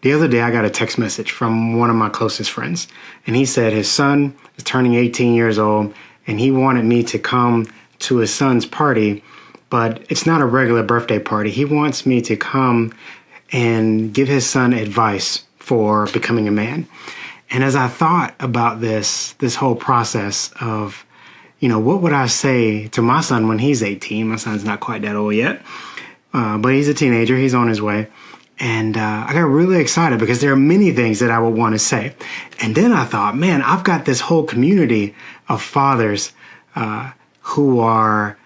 The other day, I got a text message from one of my closest friends, and he said his son is turning 18 years old, and he wanted me to come to his son's party, but it's not a regular birthday party. He wants me to come and give his son advice for becoming a man. And as I thought about this whole process of, what would I say to my son when he's 18? My son's not quite that old yet, but he's a teenager. He's on his way. And I got really excited because there are many things that I would want to say. And then I thought, man, I've got this whole community of fathers who are,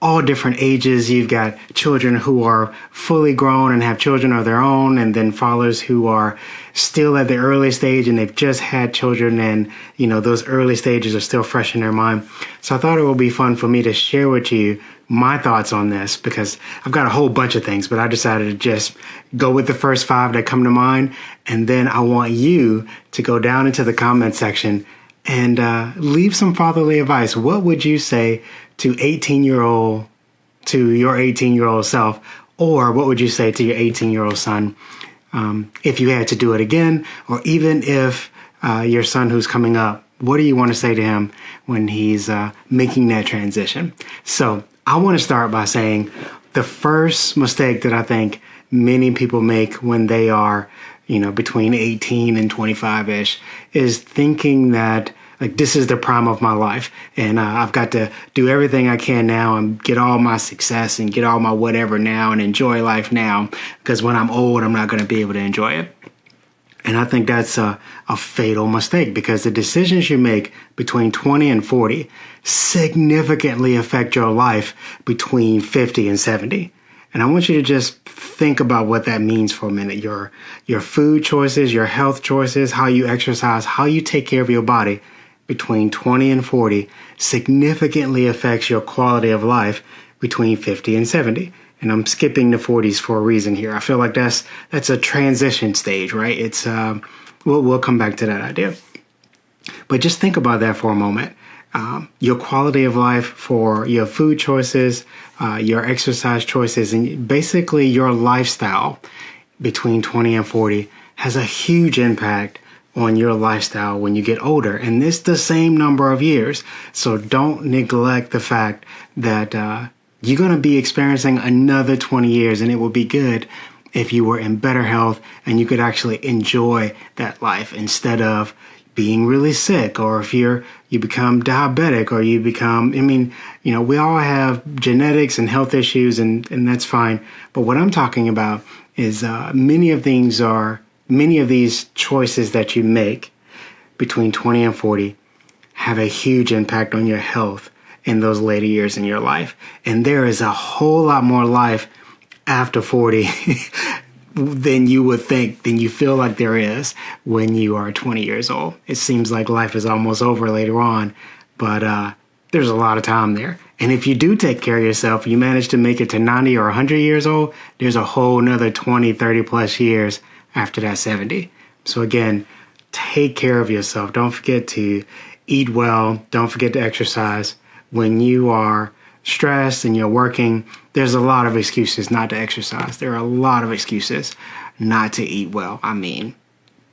all different ages. You've got children who are fully grown and have children of their own, and then fathers who are still at the early stage and they've just had children, and, those early stages are still fresh in their mind. So I thought it would be fun for me to share with you my thoughts on this, because I've got a whole bunch of things, but I decided to just go with the first 5 that come to mind. And then I want you to go down into the comment section and leave some fatherly advice. What would you say to your 18-year-old self? Or what would you say to your 18-year-old son if you had to do it again? Or even if your son who's coming up, what do you want to say to him when he's making that transition? So I want to start by saying the first mistake that I think many people make when they are, between 18 and 25-ish is thinking that this is the prime of my life, and I've got to do everything I can now and get all my success and get all my whatever now and enjoy life now, because when I'm old, I'm not going to be able to enjoy it. And I think that's a fatal mistake, because the decisions you make between 20 and 40 significantly affect your life between 50 and 70. And I want you to just think about what that means for a minute. Your food choices, your health choices, how you exercise, how you take care of your body between 20 and 40 significantly affects your quality of life between 50 and 70. And I'm skipping the 40s for a reason here. I feel like that's a transition stage, right? It's we'll come back to that idea. But just think about that for a moment. Your quality of life for your food choices, your exercise choices, and basically your lifestyle between 20 and 40 has a huge impact on your lifestyle when you get older. And it's the same number of years. So don't neglect the fact that you're going to be experiencing another 20 years, and it would be good if you were in better health and you could actually enjoy that life instead of being really sick, or if you become diabetic, or you become, we all have genetics and health issues, and that's fine. But what I'm talking about is many of these choices that you make between 20 and 40 have a huge impact on your health in those later years in your life. And there is a whole lot more life after 40 than you would think, than you feel like there is when you are 20 years old. It seems like life is almost over later on, but there's a lot of time there. And if you do take care of yourself, you manage to make it to 90 or 100 years old, there's a whole nother 20, 30 plus years after that 70. So again, take care of yourself. Don't forget to eat well. Don't forget to exercise. When you are stressed and you're working, there's a lot of excuses not to exercise. There are a lot of excuses not to eat well.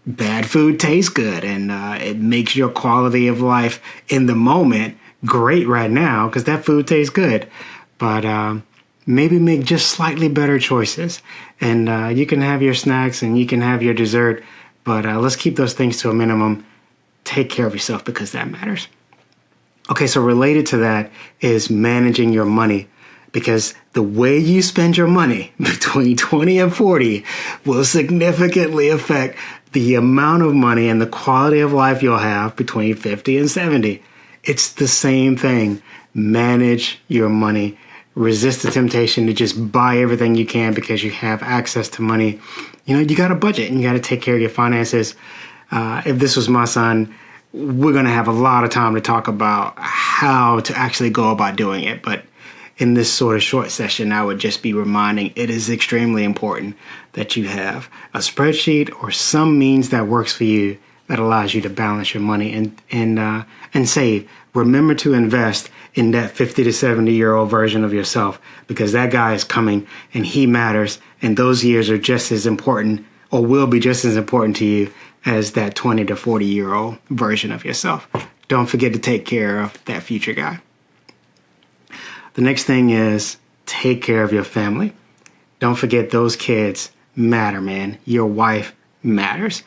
Bad food tastes good, and it makes your quality of life in the moment great right now because that food tastes good. But maybe make just slightly better choices. And you can have your snacks and you can have your dessert, but let's keep those things to a minimum. Take care of yourself because that matters. Okay, so related to that is managing your money, because the way you spend your money between 20 and 40 will significantly affect the amount of money and the quality of life you'll have between 50 and 70. It's the same thing. Manage your money. Resist the temptation to just buy everything you can because you have access to money. You got to budget and you got to take care of your finances. If this was my son, we're going to have a lot of time to talk about how to actually go about doing it. But in this sort of short session, I would just be reminding it is extremely important that you have a spreadsheet or some means that works for you that allows you to balance your money and save. Remember to invest in that 50 to 70-year-old version of yourself, because that guy is coming and he matters. And those years are just as important or will be just as important to you as that 20 to 40-year-old version of yourself. Don't forget to take care of that future guy. The next thing is take care of your family. Don't forget those kids matter, man. Your wife matters.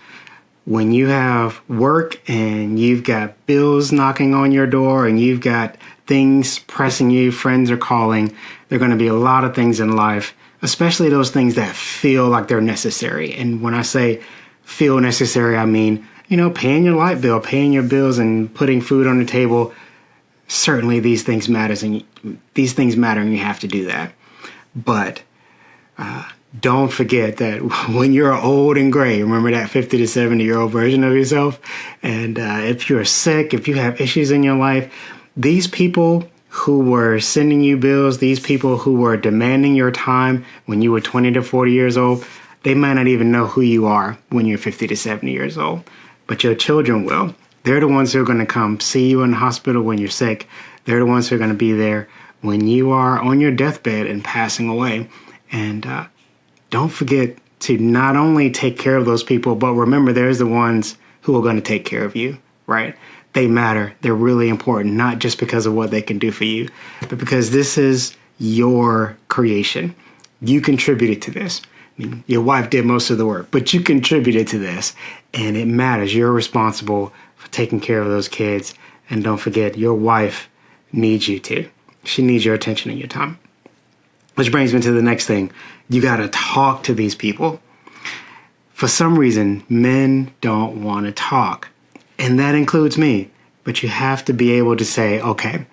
When you have work and you've got bills knocking on your door and you've got things pressing you, friends are calling, there are going to be a lot of things in life, especially those things that feel like they're necessary. And when I say feel necessary, I mean, paying your light bill, paying your bills and putting food on the table. Certainly these things matter and you have to do that. But don't forget that when you're old and gray, remember that 50 to 70-year-old version of yourself. And if you're sick, if you have issues in your life, these people who were sending you bills, these people who were demanding your time when you were 20 to 40 years old, they might not even know who you are when you're 50 to 70 years old. But your children will. They're the ones who are going to come see you in the hospital when you're sick. They're the ones who are going to be there when you are on your deathbed and passing away. And don't forget to not only take care of those people, but remember there's the ones who are going to take care of you, right? They matter. They're really important, not just because of what they can do for you, but because this is your creation. You contributed to this. I mean, your wife did most of the work, but you contributed to this, and it matters. You're responsible for taking care of those kids. And don't forget, your wife needs you too. She needs your attention and your time. Which brings me to the next thing. You got to talk to these people. For some reason, men don't want to talk. And that includes me. But you have to be able to say, okay,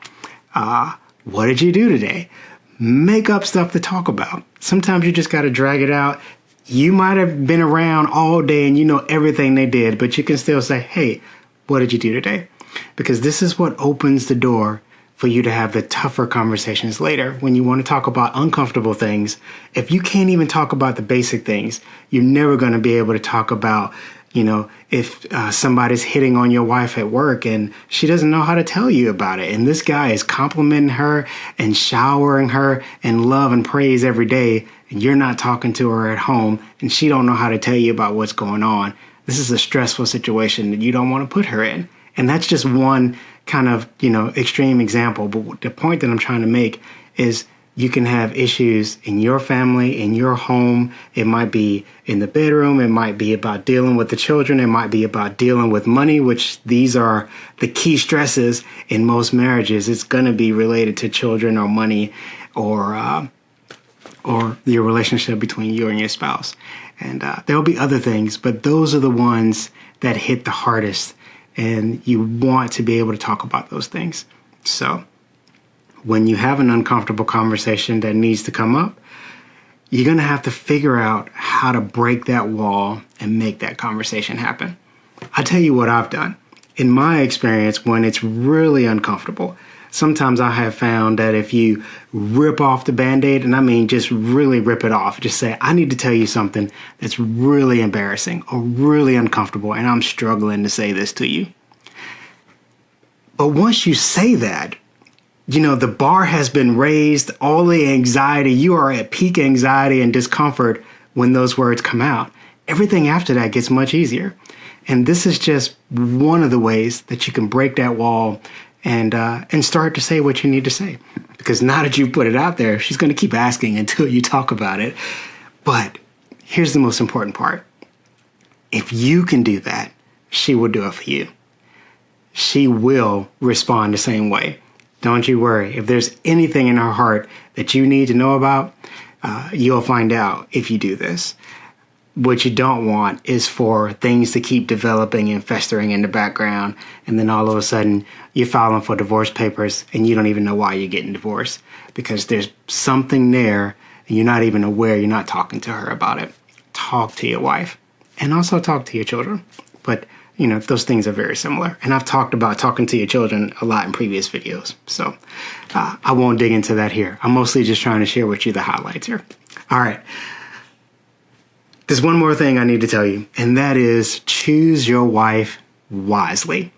what did you do today? Make up stuff to talk about. Sometimes you just got to drag it out. You might have been around all day and you know everything they did, but you can still say, hey, what did you do today? Because this is what opens the door for you to have the tougher conversations later when you want to talk about uncomfortable things. If you can't even talk about the basic things, you're never going to be able to talk about, if somebody's hitting on your wife at work and she doesn't know how to tell you about it. And this guy is complimenting her and showering her in love and praise every day. And you're not talking to her at home and she don't know how to tell you about what's going on. This is a stressful situation that you don't want to put her in. And that's just one kind of, extreme example. But the point that I'm trying to make is you can have issues in your family, in your home. It might be in the bedroom. It might be about dealing with the children. It might be about dealing with money, which these are the key stresses in most marriages. It's going to be related to children or money or your relationship between you and your spouse. And there will be other things, but those are the ones that hit the hardest. And you want to be able to talk about those things. So when you have an uncomfortable conversation that needs to come up, you're going to have to figure out how to break that wall and make that conversation happen. I'll tell you what I've done. In my experience, when it's really uncomfortable, sometimes I have found that if you rip off the Band-Aid, and I mean just really rip it off, just say, I need to tell you something that's really embarrassing or really uncomfortable, and I'm struggling to say this to you. But once you say that, the bar has been raised, all the anxiety, you are at peak anxiety and discomfort when those words come out. Everything after that gets much easier. And this is just one of the ways that you can break that wall and start to say what you need to say. Because now that you put it out there, she's going to keep asking until you talk about it. But here's the most important part. If you can do that, she will do it for you. She will respond the same way. Don't you worry. If there's anything in her heart that you need to know about, you'll find out if you do this. What you don't want is for things to keep developing and festering in the background. And then all of a sudden you're filing for divorce papers and you don't even know why you're getting divorced because there's something there and you're not even aware. You're not talking to her about it. Talk to your wife and also talk to your children. But, those things are very similar. And I've talked about talking to your children a lot in previous videos. So I won't dig into that here. I'm mostly just trying to share with you the highlights here. All right. There's one more thing I need to tell you, and that is choose your wife wisely.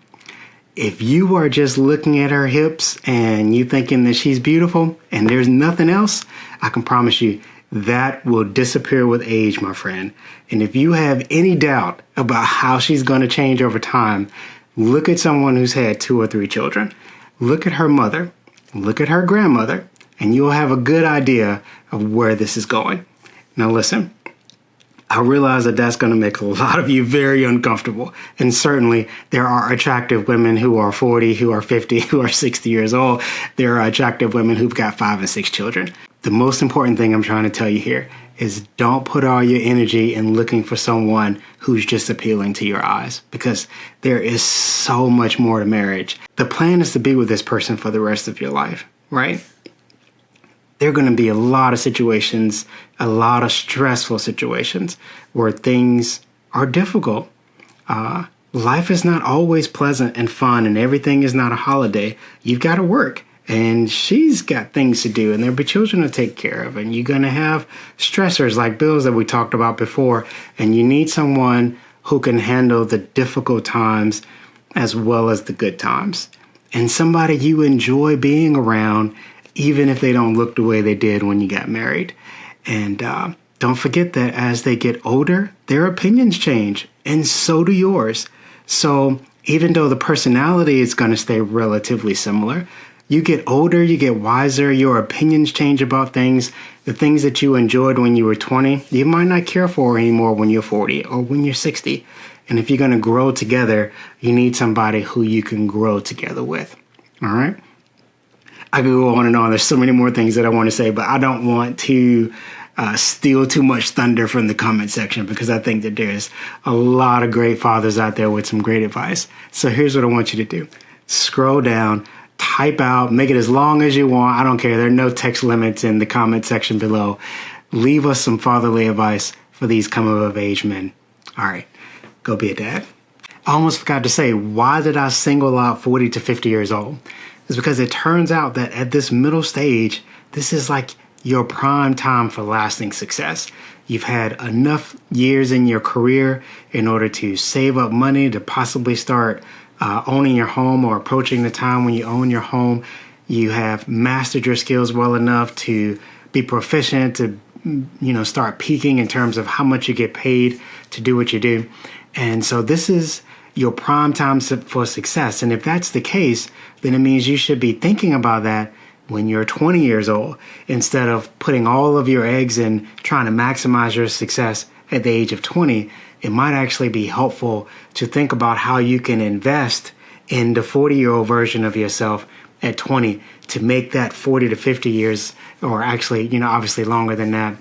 If you are just looking at her hips and you thinking that she's beautiful and there's nothing else, I can promise you, that will disappear with age, my friend. And if you have any doubt about how she's going to change over time, look at someone who's had 2 or 3 children. Look at her mother, look at her grandmother, and you'll have a good idea of where this is going. Now listen, I realize that that's going to make a lot of you very uncomfortable. And certainly there are attractive women who are 40, who are 50, who are 60 years old. There are attractive women who've got 5 and 6 children. The most important thing I'm trying to tell you here is don't put all your energy in looking for someone who's just appealing to your eyes, because there is so much more to marriage. The plan is to be with this person for the rest of your life, right? There are going to be a lot of situations, a lot of stressful situations where things are difficult. Life is not always pleasant and fun, and everything is not a holiday. You've got to work, and she's got things to do, and there'll be children to take care of, and you're going to have stressors like bills that we talked about before, and you need someone who can handle the difficult times as well as the good times, and somebody you enjoy being around, even if they don't look the way they did when you got married. And don't forget that as they get older, their opinions change, and so do yours. So even though the personality is going to stay relatively similar, you get older, you get wiser, your opinions change about things. The things that you enjoyed when you were 20, you might not care for anymore when you're 40 or when you're 60. And if you're going to grow together, you need somebody who you can grow together with. All right? I could go on and on. There's so many more things that I want to say, but I don't want to steal too much thunder from the comment section, because I think that there's a lot of great fathers out there with some great advice. So here's what I want you to do. Scroll down, type out, make it as long as you want. I don't care. There are no text limits in the comment section below. Leave us some fatherly advice for these coming of age men. All right, go be a dad. I almost forgot to say, why did I single out 40 to 50 years old? It's because it turns out that at this middle stage, this is like your prime time for lasting success. You've had enough years in your career in order to save up money to possibly start owning your home, or approaching the time when you own your home. You have mastered your skills well enough to be proficient, to start peaking in terms of how much you get paid to do what you do. And so this is your prime time for success. And if that's the case, then it means you should be thinking about that when you're 20 years old, instead of putting all of your eggs in trying to maximize your success at the age of 20. It might actually be helpful to think about how you can invest in the 40-year-old version of yourself at 20 to make that 40 to 50 years, or actually, obviously longer than that,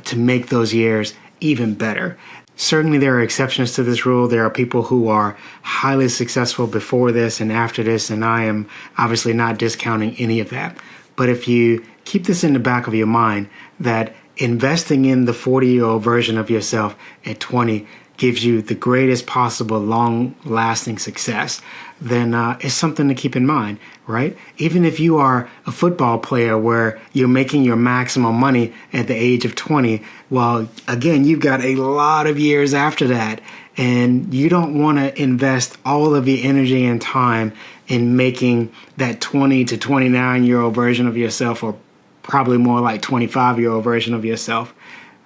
to make those years even better. Certainly there are exceptions to this rule. There are people who are highly successful before this and after this, and I am obviously not discounting any of that. But if you keep this in the back of your mind, that investing in the 40-year-old version of yourself at 20 gives you the greatest possible long-lasting success, then it's something to keep in mind, right? Even if you are a football player where you're making your maximum money at the age of 20, well, again, you've got a lot of years after that, and you don't want to invest all of your energy and time in making that 20 to 29-year-old version of yourself, or probably more like 25-year-old version of yourself,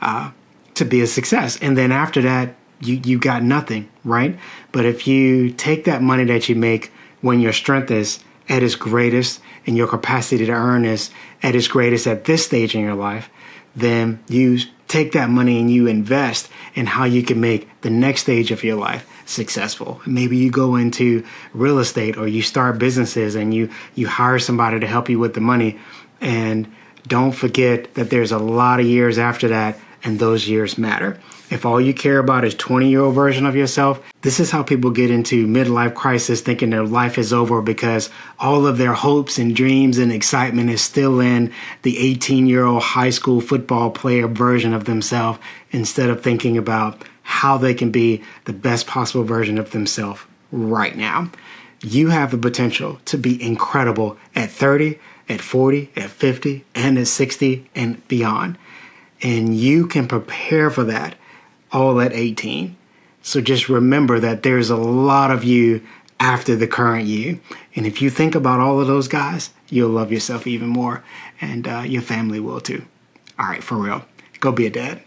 to be a success. And then after that, you got nothing, right? But if you take that money that you make when your strength is at its greatest and your capacity to earn is at its greatest at this stage in your life, then you take that money and you invest in how you can make the next stage of your life successful. Maybe you go into real estate, or you start businesses and you hire somebody to help you with the money. And don't forget that there's a lot of years after that, and those years matter. If all you care about is 20-year-old version of yourself, this is how people get into midlife crisis, thinking their life is over because all of their hopes and dreams and excitement is still in the 18-year-old high school football player version of themselves, instead of thinking about how they can be the best possible version of themselves right now. You have the potential to be incredible at 30, at 40, at 50, and at 60 and beyond. And you can prepare for that all at 18. So just remember that there's a lot of you after the current you. And if you think about all of those guys, you'll love yourself even more, and your family will too. All right, for real. Go be a dad.